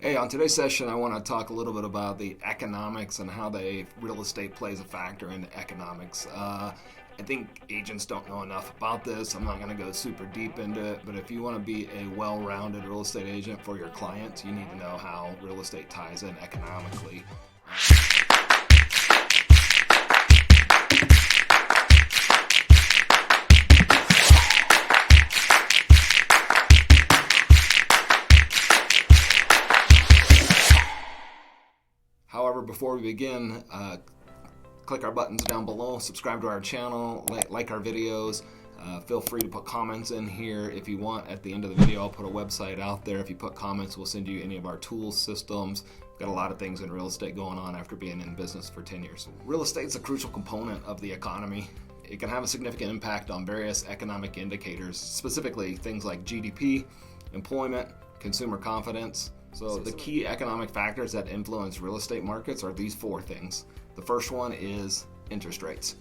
Hey, on today's session, I want to talk a little bit about the economics and how real estate plays a factor in economics. I think agents don't know enough about this. I'm not going to go super deep into it, but if you want to be a well-rounded real estate agent for your clients, you need to know how real estate ties in economically. However, before we begin, click our buttons down below, subscribe to our channel, like our videos. Feel free to put comments in here if you want. At the end of the video, I'll put a website out there. If you put comments, we'll send you any of our tools, systems. We've got a lot of things in real estate going on after being in business for 10 years. Real estate is a crucial component of the economy. It can have a significant impact on various economic indicators, specifically things like GDP, employment, consumer confidence. So the key economic factors that influence real estate markets are these four things. The first one is interest rates.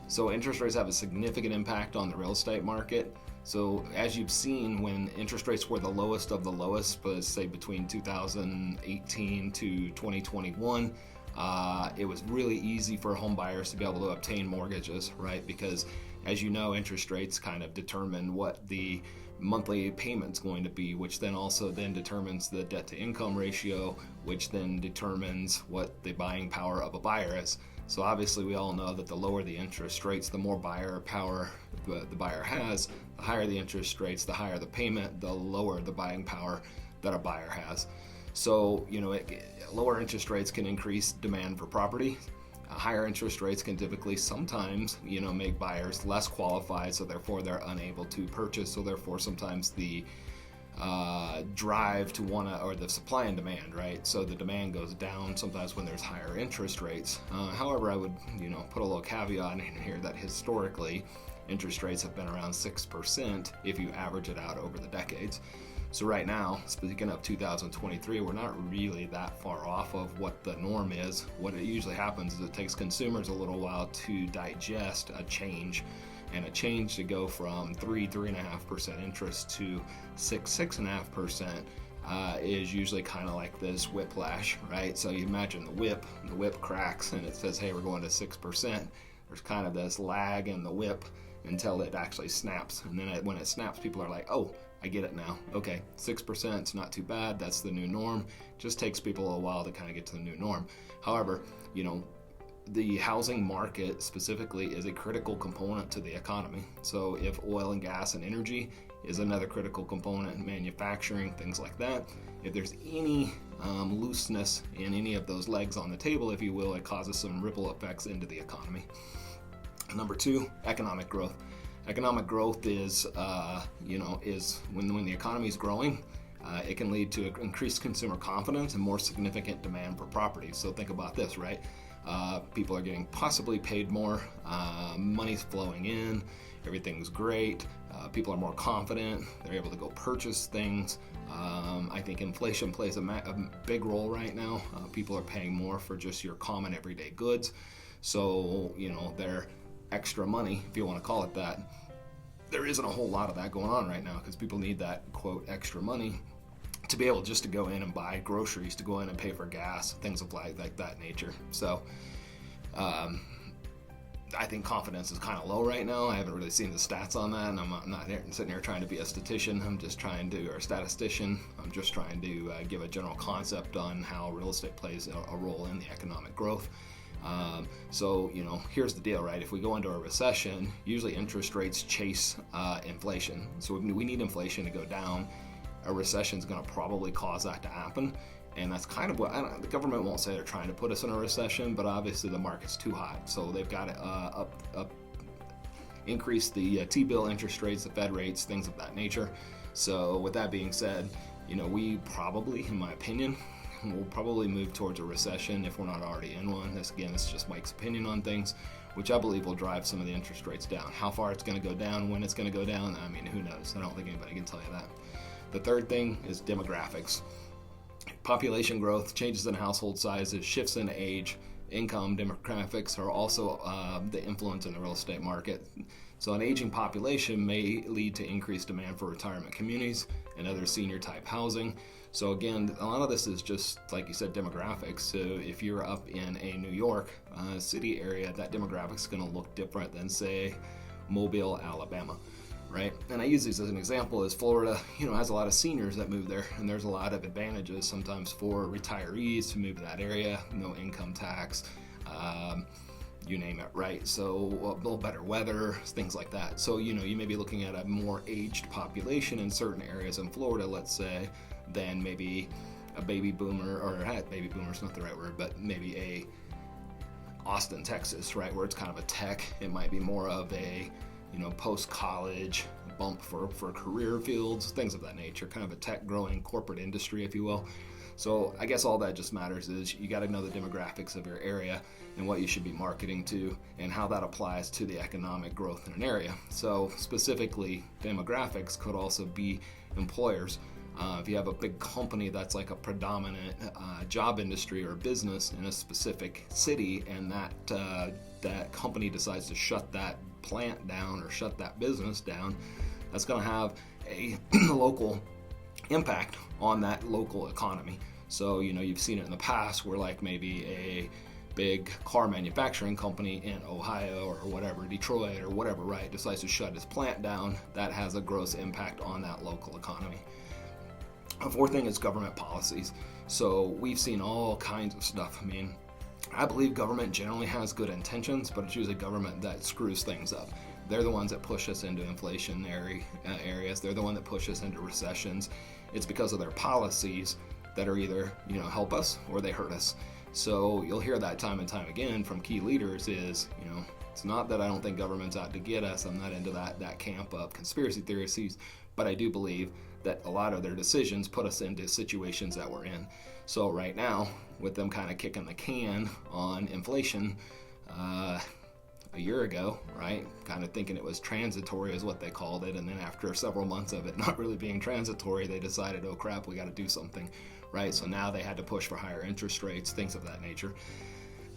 So interest rates have a significant impact on the real estate market. So as you've seen, when interest rates were the lowest of the lowest, say between 2018 to 2021, it was really easy for home buyers to be able to obtain mortgages, right? Because as you know, interest rates kind of determine what the monthly payment's going to be, which then also determines the debt to income ratio, which then determines what the buying power of a buyer is. So obviously we all know that the lower the interest rates, the more buyer power the buyer has. The higher the interest rates, the higher the payment, the lower the buying power that a buyer has. So, lower interest rates can increase demand for property. Higher interest rates can typically sometimes, make buyers less qualified, so therefore they're unable to purchase. So therefore sometimes the drive to or the supply and demand, right? So the demand goes down sometimes when there's higher interest rates. However, I would, put a little caveat in here that historically interest rates have been around 6% if you average it out over the decades. So right now, speaking of 2023, we're not really that far off of what the norm is. What it usually happens is it takes consumers a little while to digest a change, and a change to go from 3.5% interest to 6.5% is usually kind of like this whiplash, right? So you imagine the whip cracks and it says, hey, we're going to 6%. There's kind of this lag in the whip until it actually snaps. And then when it snaps, people are like, oh, I get it now. Okay, 6%, it's not too bad. That's the new norm. Just takes people a while to kind of get to the new norm. However, the housing market specifically is a critical component to the economy. So if oil and gas and energy is another critical component, manufacturing, things like that, if there's any looseness in any of those legs on the table, if you will, it causes some ripple effects into the economy. Number two, economic growth. Economic growth is when the economy is growing, it can lead to increased consumer confidence and more significant demand for property. So think about this, right? People are getting possibly paid more, money's flowing in, everything's great, people are more confident, they're able to go purchase things. I think inflation plays a big role right now. People are paying more for just your common everyday goods. So, they're extra money, if you want to call it that. There isn't a whole lot of that going on right now because people need that, quote, extra money to be able just to go in and buy groceries, to go in and pay for gas, things of like that nature. So I think confidence is kind of low right now. I haven't really seen the stats on that, and I'm not sitting here trying to be a statistician. I'm just trying to give a general concept on how real estate plays a role in the economic growth. So here's the deal, right? If we go into a recession, usually interest rates chase inflation. So we need inflation to go down. A recession is going to probably cause that to happen. And that's kind of what, the government won't say they're trying to put us in a recession, but obviously the market's too hot. So they've got to increase the T-bill interest rates, the Fed rates, things of that nature. So with that being said, we probably, in my opinion, we'll probably move towards a recession if we're not already in one. This is just Mike's opinion on things, which I believe will drive some of the interest rates down. How far it's going to go down, when it's going to go down, who knows? I don't think anybody can tell you that. The third thing is demographics. Population growth, changes in household sizes, shifts in age, income, demographics are also the influence in the real estate market. So an aging population may lead to increased demand for retirement communities, and other senior type housing. So again, a lot of this is just, like you said, demographics. So if you're up in a New York city area, that demographic is going to look different than, say, Mobile, Alabama, right? And I use these as an example, as Florida, has a lot of seniors that move there, and there's a lot of advantages sometimes for retirees to move to that area. No income tax, you name it, right? So a little better weather, things like that. So you may be looking at a more aged population in certain areas in Florida, let's say, than maybe a baby boomer, or baby boomer's not the right word, but maybe a Austin, Texas, right, where it's kind of a tech. It might be more of a post-college bump for career fields, things of that nature, kind of a tech growing corporate industry, if you will. So I guess all that just matters is you got to know the demographics of your area and what you should be marketing to and how that applies to the economic growth in an area. So specifically, demographics could also be employers. If you have a big company that's like a predominant job industry or business in a specific city, and that company decides to shut that plant down or shut that business down, that's going to have a local impact on that local economy. So you've seen it in the past where like maybe a big car manufacturing company in Ohio or whatever, Detroit or whatever, right, decides to shut its plant down. That has a gross impact on that local economy. A fourth thing is government policies. So we've seen all kinds of stuff. I mean, I believe government generally has good intentions, but it's usually government that screws things up. They're the ones that push us into inflationary areas. They're the one that push us into recessions. It's because of their policies that are either, help us or they hurt us. So you'll hear that time and time again from key leaders is, it's not that I don't think government's out to get us. I'm not into that camp of conspiracy theories, but I do believe that a lot of their decisions put us into situations that we're in. So right now, with them kind of kicking the can on inflation a year ago, right, kind of thinking it was transitory is what they called it, and then after several months of it not really being transitory, they decided, oh crap, we got to do something, right? So now they had to push for higher interest rates, things of that nature.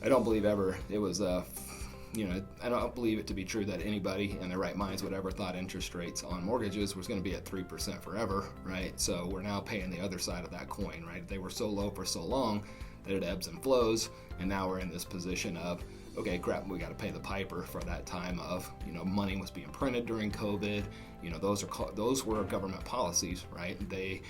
I don't believe ever it was I don't believe it to be true that anybody in their right minds would ever thought interest rates on mortgages was going to be at 3% forever, right? So we're now paying the other side of that coin, right? They were so low for so long that it ebbs and flows, and now we're in this position of, okay, crap, we got to pay the piper for that time of, money was being printed during COVID. Those were government policies, right? They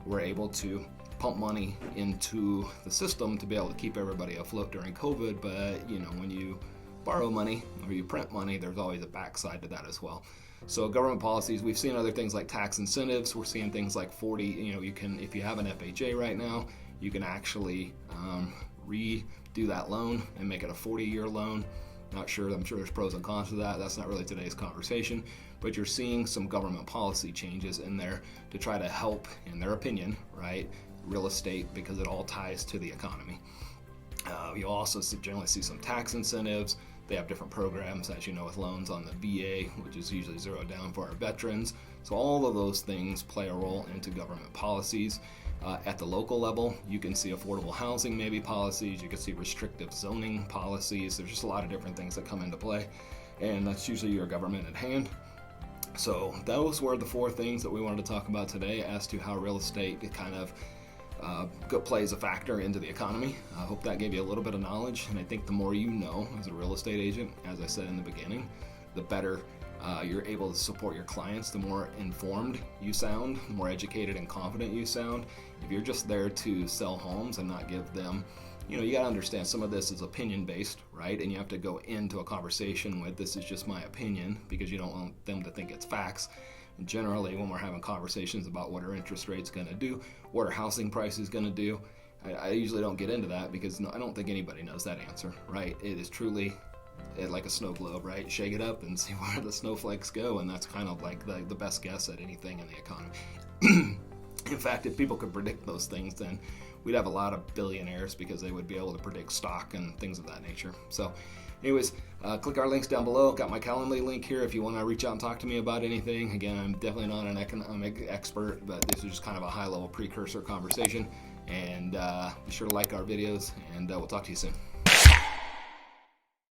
were able to pump money into the system to be able to keep everybody afloat during COVID, but when you borrow money or you print money, there's always a backside to that as well. So government policies, we've seen other things like tax incentives. We're seeing things like 40, you can, if you have an FHA right now, you can actually redo that loan and make it a 40-year loan. I'm sure there's pros and cons to that. That's not really today's conversation, but you're seeing some government policy changes in there to try to help, in their opinion, right, real estate, because it all ties to the economy. You'll also generally see some tax incentives. They have different programs, as you know, with loans on the VA, which is usually zero down for our veterans. So all of those things play a role into government policies. At the local level, you can see affordable housing maybe policies. You can see restrictive zoning policies. There's just a lot of different things that come into play, and that's usually your government at hand. So those were the four things that we wanted to talk about today as to how real estate kind of plays a factor into the economy. I hope that gave you a little bit of knowledge, and I think the more you know as a real estate agent, as I said in the beginning, the better you're able to support your clients, the more informed you sound, the more educated and confident you sound. If you're just there to sell homes and not give them, you got to understand some of this is opinion based, right? And you have to go into a conversation with, this is just my opinion, because you don't want them to think it's facts. Generally, when we're having conversations about what our interest rate's going to do, what our housing price is going to do, I usually don't get into that because I don't think anybody knows that answer, right? It is truly like a snow globe, right? Shake it up and see where the snowflakes go, and that's kind of like the best guess at anything in the economy. In fact, if people could predict those things, then we'd have a lot of billionaires because they would be able to predict stock and things of that nature. So anyways, click our links down below. Got my Calendly link here if you want to reach out and talk to me about anything. Again, I'm definitely not an economic expert, but this is just kind of a high-level precursor conversation. And be sure to like our videos, and we'll talk to you soon.